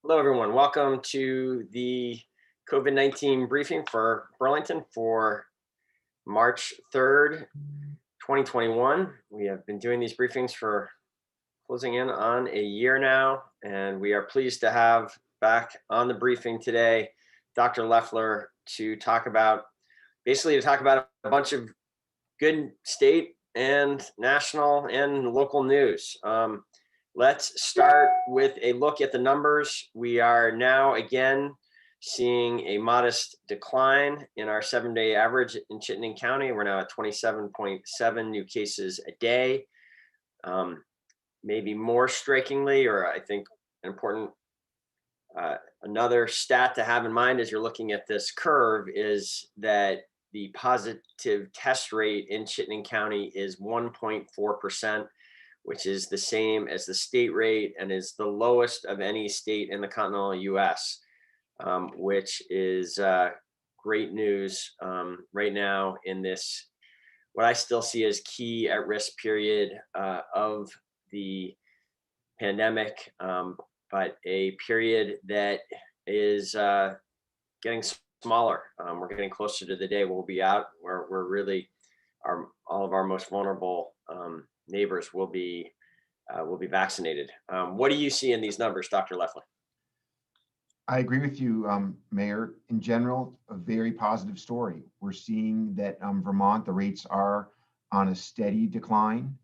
Hello, everyone. Welcome to the COVID-19 briefing for Burlington for March 3rd, 2021. We have been doing these briefings for closing in on a year now, and we are pleased to have back on the briefing today Dr. Leffler to talk about a bunch of good state and national and local news. Let's start with a look at the numbers. We are now again seeing a modest decline in our 7-day average in Chittenden County. We're now at 27.7 new cases a day. Maybe more strikingly, or I think an important another stat to have in mind as you're looking at this curve is that the positive test rate in Chittenden County is 1.4%, which is the same as the state rate and is the lowest of any state in the continental US, which is great news right now in this, what I still see as key at-risk period of the pandemic, but a period that is getting smaller. We're getting closer to the day we'll be out where we're really all of our most vulnerable neighbors will be vaccinated. What do you see in these numbers, Dr. Leffler? I agree with you, Mayor. In general, a very positive story. We're seeing that Vermont, the rates are on a steady decline.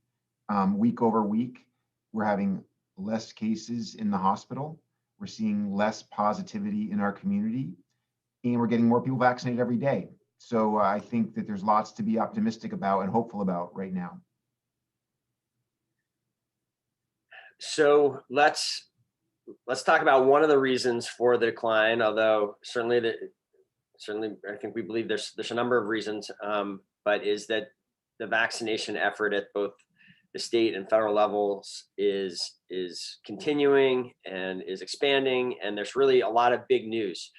Week over week, we're having less cases in the hospital. We're seeing less positivity in our community, and we're getting more people vaccinated every day. So I think that there's lots to be optimistic about and hopeful about right now. So let's talk about one of the reasons for the decline, although certainly I think we believe there's a number of reasons, but is that the vaccination effort at both the state and federal levels is continuing and is expanding, and there's really a lot of big news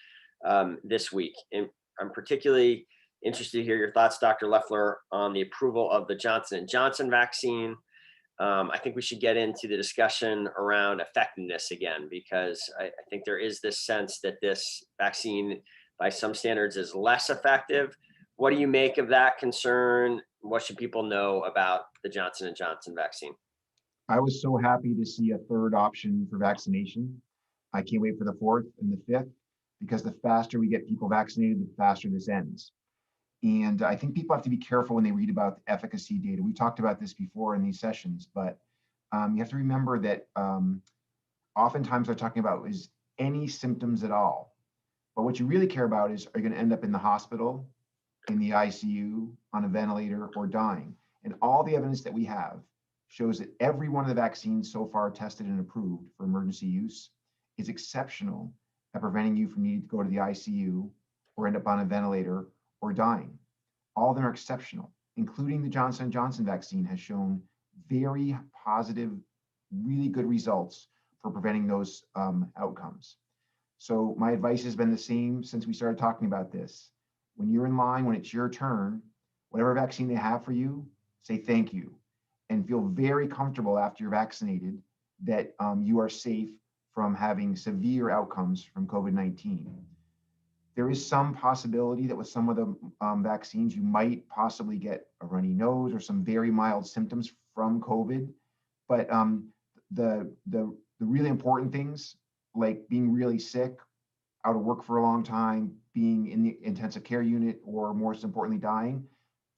this week. And I'm particularly interested to hear your thoughts, Dr. Leffler, on the approval of the Johnson & Johnson vaccine. I think we should get into the discussion around effectiveness again, because I think there is this sense that this vaccine, by some standards, is less effective. What do you make of that concern? What should people know about the Johnson & Johnson vaccine? I was so happy to see a third option for vaccination. I can't wait for the fourth and the fifth, because the faster we get people vaccinated, the faster this ends. And I think people have to be careful when they read about the efficacy data. We talked about this before in these sessions, but you have to remember that oftentimes they're talking about is any symptoms at all. But what you really care about is, are you going to end up in the hospital, in the ICU, on a ventilator, or dying? And all the evidence that we have shows that every one of the vaccines so far tested and approved for emergency use is exceptional at preventing you from needing to go to the ICU or end up on a ventilator or dying. All of them are exceptional, including the Johnson & Johnson vaccine has shown very positive, really good results for preventing those outcomes. So my advice has been the same since we started talking about this. When you're in line, when it's your turn, whatever vaccine they have for you, say thank you and feel very comfortable after you're vaccinated that you are safe from having severe outcomes from COVID-19. There is some possibility that with some of the vaccines, you might possibly get a runny nose or some very mild symptoms from COVID. But the really important things, like being really sick, out of work for a long time, being in the intensive care unit, or most importantly, dying,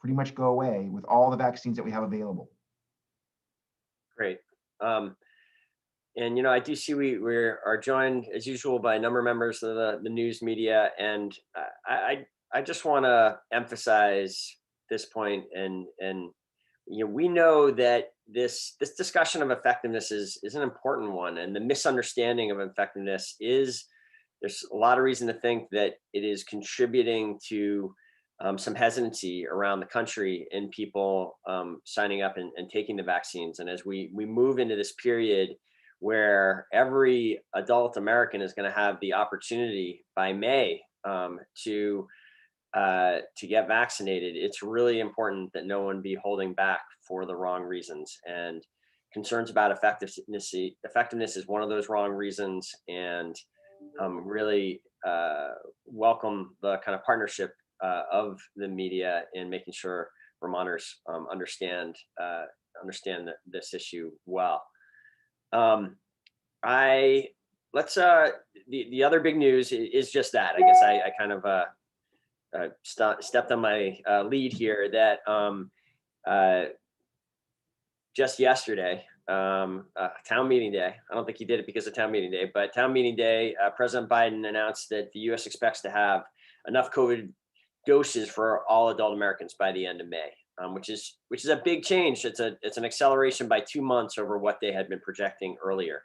pretty much go away with all the vaccines that we have available. Great. And I do see we are joined as usual by a number of members of the news media, and I just want to emphasize this point, and we know that this discussion of effectiveness is an important one, and the misunderstanding of effectiveness is, there's a lot of reason to think that it is contributing to some hesitancy around the country in people signing up and taking the vaccines. And as we move into this period where every adult American is going to have the opportunity by May to get vaccinated, it's really important that no one be holding back for the wrong reasons. And concerns about effectiveness is one of those wrong reasons. And really welcome the kind of partnership of the media in making sure Vermonters understand this issue well. I let's the other big news is just that. I guess I kind of stepped on my lead here that just yesterday, town meeting day. I don't think he did it because of town meeting day, but town meeting day, President Biden announced that the U.S. expects to have enough COVID doses for all adult Americans by the end of May, which is a big change. It's an acceleration by 2 months over what they had been projecting earlier.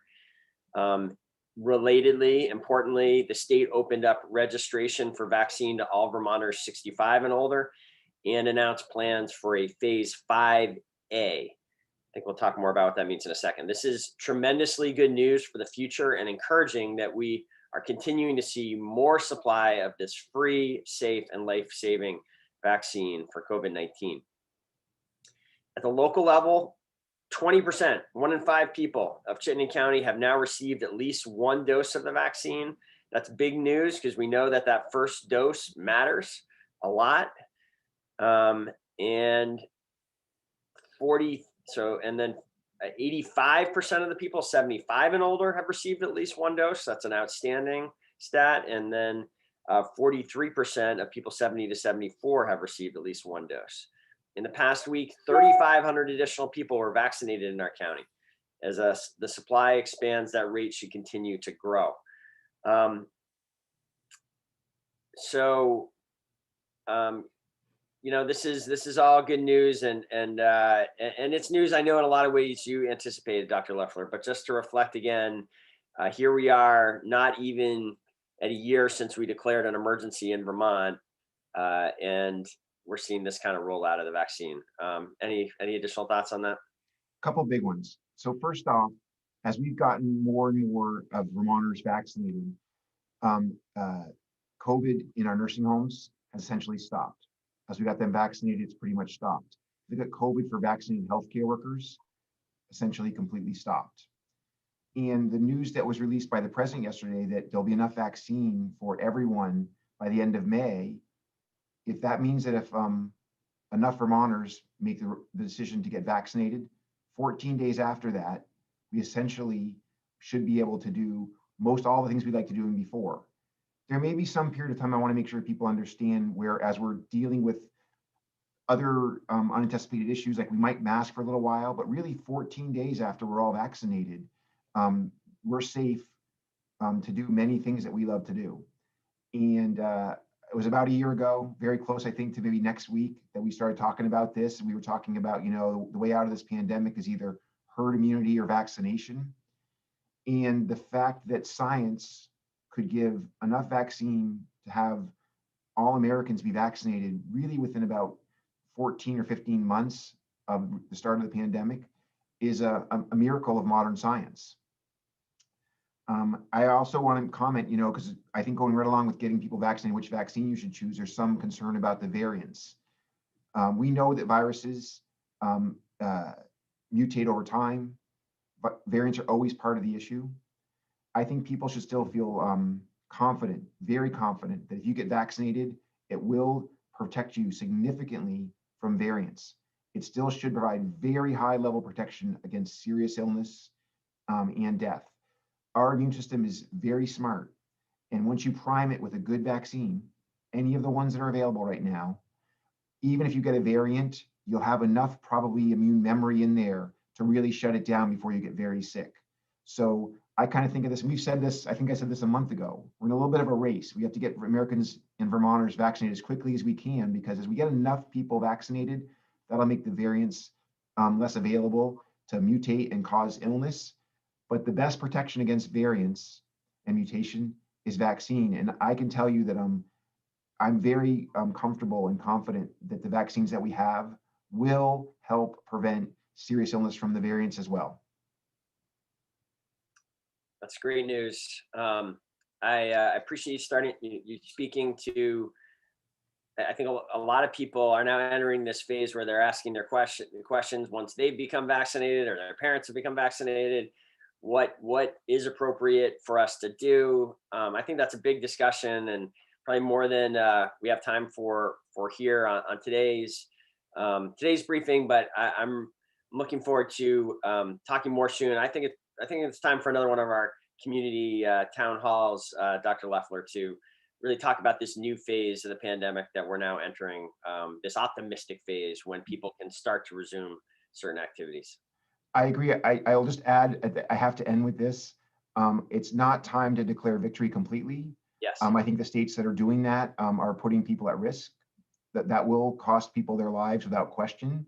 Relatedly, importantly, the state opened up registration for vaccine to all Vermonters 65 and older, and announced plans for a phase 5A. I think we'll talk more about what that means in a second. This is tremendously good news for the future and encouraging that we are continuing to see more supply of this free, safe, and life-saving vaccine for COVID-19. At the local level, 20%, 1 in 5 people of Chittenden County have now received at least 1 dose of the vaccine. That's big news because we know that that first dose matters a lot. And 85% of the people 75 and older have received at least 1 dose. That's an outstanding stat. And then 43% of people 70 to 74 have received at least 1 dose. In the past week, 3,500 additional people were vaccinated in our county. As the supply expands, that rate should continue to grow. This is all good news, and it's news I know in a lot of ways you anticipated, Dr. Leffler. But just to reflect again, here we are, not even at a year since we declared an emergency in Vermont, and we're seeing this kind of roll out of the vaccine. Any additional thoughts on that? A couple big ones. So first off, as we've gotten more and more of Vermonters vaccinated, COVID in our nursing homes has essentially stopped. As we got them vaccinated, it's pretty much stopped. We got COVID for vaccinated healthcare workers, essentially completely stopped. And the news that was released by the president yesterday that there'll be enough vaccine for everyone by the end of May, if that means that if enough Vermonters make the decision to get vaccinated, 14 days after that, we essentially should be able to do most all the things we like to do before. There may be some period of time I want to make sure people understand where, as we're dealing with other unanticipated issues, like we might mask for a little while, but really 14 days after we're all vaccinated, we're safe to do many things that we love to do. And it was about a year ago, very close, I think, to maybe next week that we started talking about this. And we were talking about, the way out of this pandemic is either herd immunity or vaccination. And the fact that science could give enough vaccine to have all Americans be vaccinated really within about 14 or 15 months of the start of the pandemic is a miracle of modern science. I also want to comment, because I think going right along with getting people vaccinated, which vaccine you should choose, there's some concern about the variants. We know that viruses mutate over time, but variants are always part of the issue. I think people should still feel confident, very confident, that if you get vaccinated, it will protect you significantly from variants. It still should provide very high level protection against serious illness and death. Our immune system is very smart. And once you prime it with a good vaccine, any of the ones that are available right now, even if you get a variant, you'll have enough probably immune memory in there to really shut it down before you get very sick. So I kind of think of this, and we've said this, I think I said this a month ago, we're in a little bit of a race. We have to get Americans and Vermonters vaccinated as quickly as we can, because as we get enough people vaccinated, that'll make the variants less available to mutate and cause illness. But the best protection against variants and mutation is vaccine. And I can tell you that I'm very comfortable and confident that the vaccines that we have will help prevent serious illness from the variants as well. That's great news. I appreciate you speaking to. I think a lot of people are now entering this phase where they're asking their questions once they've become vaccinated or their parents have become vaccinated. what is appropriate for us to do. I think that's a big discussion, and probably more than we have time for here on today's briefing. But I'm looking forward to talking more soon. I think it's time for another one of our community town halls, Dr. Leffler, to really talk about this new phase of the pandemic that we're now entering, this optimistic phase when people can start to resume certain activities. I agree. I'll just add, I have to end with this. It's not time to declare victory completely. Yes. I think the states that are doing that are putting people at risk. That will cost people their lives without question.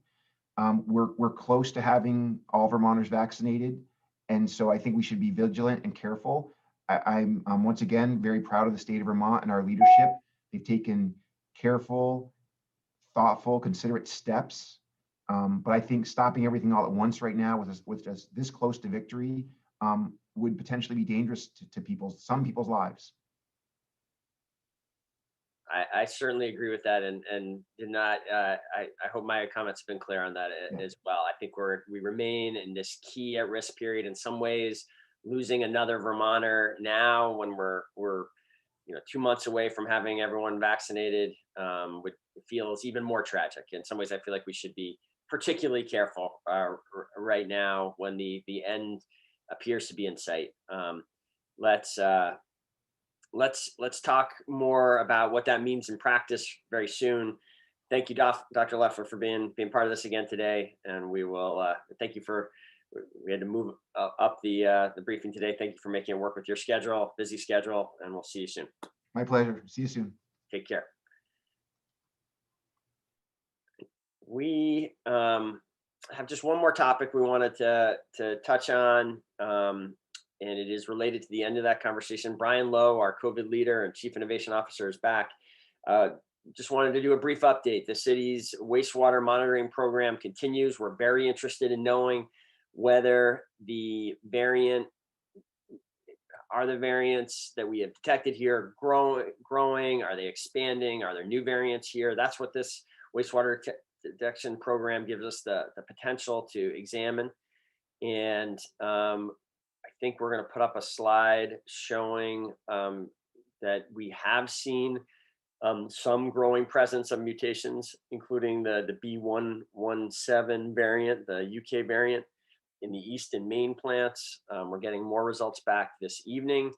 We're close to having all Vermonters vaccinated, and so I think we should be vigilant and careful. I'm once again very proud of the state of Vermont and our leadership. They've taken careful, thoughtful, considerate steps. But I think stopping everything all at once right now with just this close to victory would potentially be dangerous to some people's lives. I certainly agree with that, and did not. I hope my comments have been clear on that Yeah. as well. I think we remain in this key at risk period. In some ways, losing another Vermonter now, when we're 2 months away from having everyone vaccinated, would feels even more tragic. In some ways, I feel like we should be particularly careful right now when the end appears to be in sight. Let's let's talk more about what that means in practice very soon. Thank you, Dr. Leffler, for being part of this again today, and we will thank you for. We had to move up the briefing today. Thank you for making it work with your schedule, busy schedule, and we'll see you soon. My pleasure. See you soon. Take care. We have just one more topic we wanted to touch on, and it is related to the end of that conversation. Brian Lowe, our COVID leader and Chief Innovation Officer, is back. Just wanted to do a brief update. The city's wastewater monitoring program continues. We're very interested in knowing whether the variants that we have detected here growing? Are they expanding? Are there new variants here? That's what this wastewater detection program gives us the potential to examine. And I think we're going to put up a slide showing that we have seen some growing presence of mutations, including the B117 variant, the UK variant in the East and Maine plants. We're getting more results back this evening.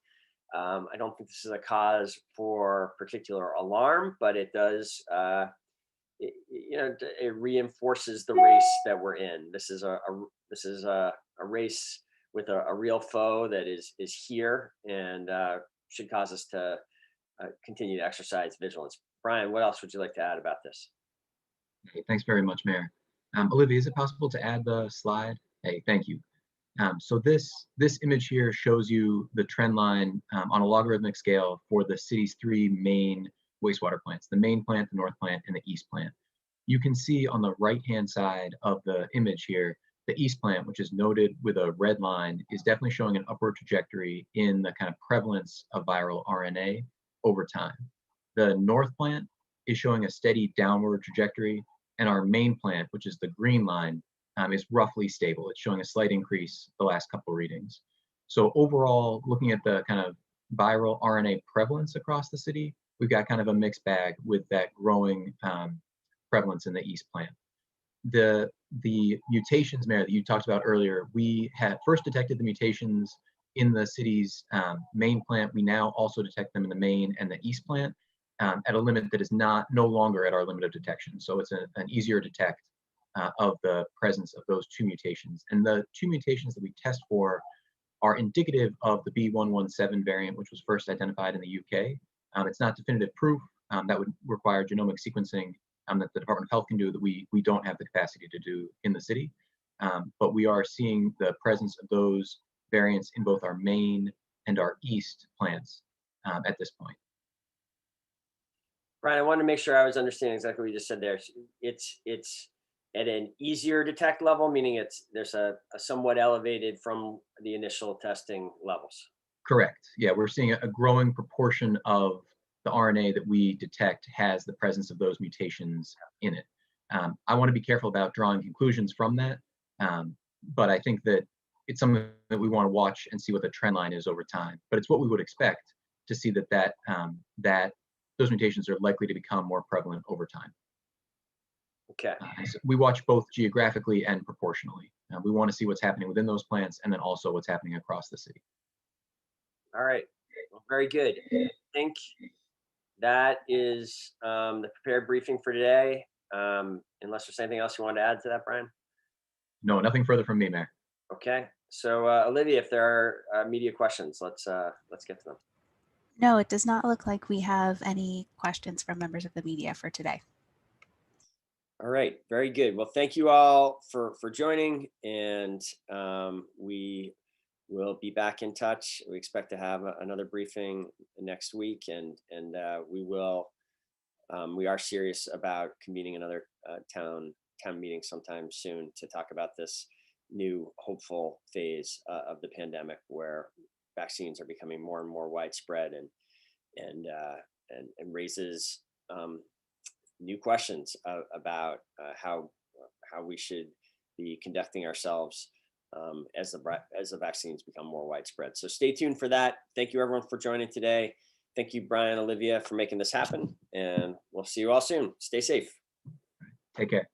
I don't think this is a cause for particular alarm, but it does, it reinforces the race that we're in. This is a race with a real foe that is here, and should cause us to continue to exercise vigilance. Brian, what else would you like to add about this? Hey, thanks very much, Mayor. Olivia, is it possible to add the slide? Hey, thank you. So this image here shows you the trend line on a logarithmic scale for the city's three main wastewater plants: the main plant, the north plant, and the east plant. You can see on the right-hand side of the image here, the east plant, which is noted with a red line, is definitely showing an upward trajectory in the kind of prevalence of viral RNA over time. The north plant is showing a steady downward trajectory, and our main plant, which is the green line, is roughly stable. It's showing a slight increase the last couple of readings. So overall, looking at the kind of viral RNA prevalence across the city, we've got kind of a mixed bag with that growing prevalence in the east plant. The mutations, Mayor, that you talked about earlier, we had first detected the mutations in the city's main plant. We now also detect them in the main and the east plant at a limit that is no longer at our limit of detection. So it's an easier detect of the presence of those two mutations. And the two mutations that we test for are indicative of the B117 variant, which was first identified in the UK. It's not definitive proof. That would require genomic sequencing that the Department of Health can do, that we don't have the capacity to do in the city. But we are seeing the presence of those variants in both our main and our east plants at this point. Brian, I wanted to make sure I was understanding exactly what you just said there. It's at an easier detect level, meaning there's a somewhat elevated from the initial testing levels. Correct. Yeah, we're seeing a growing proportion of the RNA that we detect has the presence of those mutations in it. I want to be careful about drawing conclusions from that, but I think that it's something that we want to watch and see what the trend line is over time. But it's what we would expect to see that those mutations are likely to become more prevalent over time. Okay. So we watch both geographically and proportionally. We want to see what's happening within those plants and then also what's happening across the city. All right. Well, very good. I think that is the prepared briefing for today. Unless there's anything else you want to add to that, Brian? No, nothing further from me, Mayor. Okay. So Olivia, if there are media questions, let's get to them. No, it does not look like we have any questions from members of the media for today. All right, very good. Well, thank you all for joining, and we will be back in touch. We expect to have another briefing next week, and we are serious about convening another town meeting sometime soon to talk about this new hopeful phase of the pandemic, where vaccines are becoming more and more widespread, and raises new questions about how we should be conducting ourselves as the vaccines become more widespread. So stay tuned for that. Thank you everyone for joining today. Thank you, Brian, Olivia, for making this happen, and we'll see you all soon. Stay safe. Take care.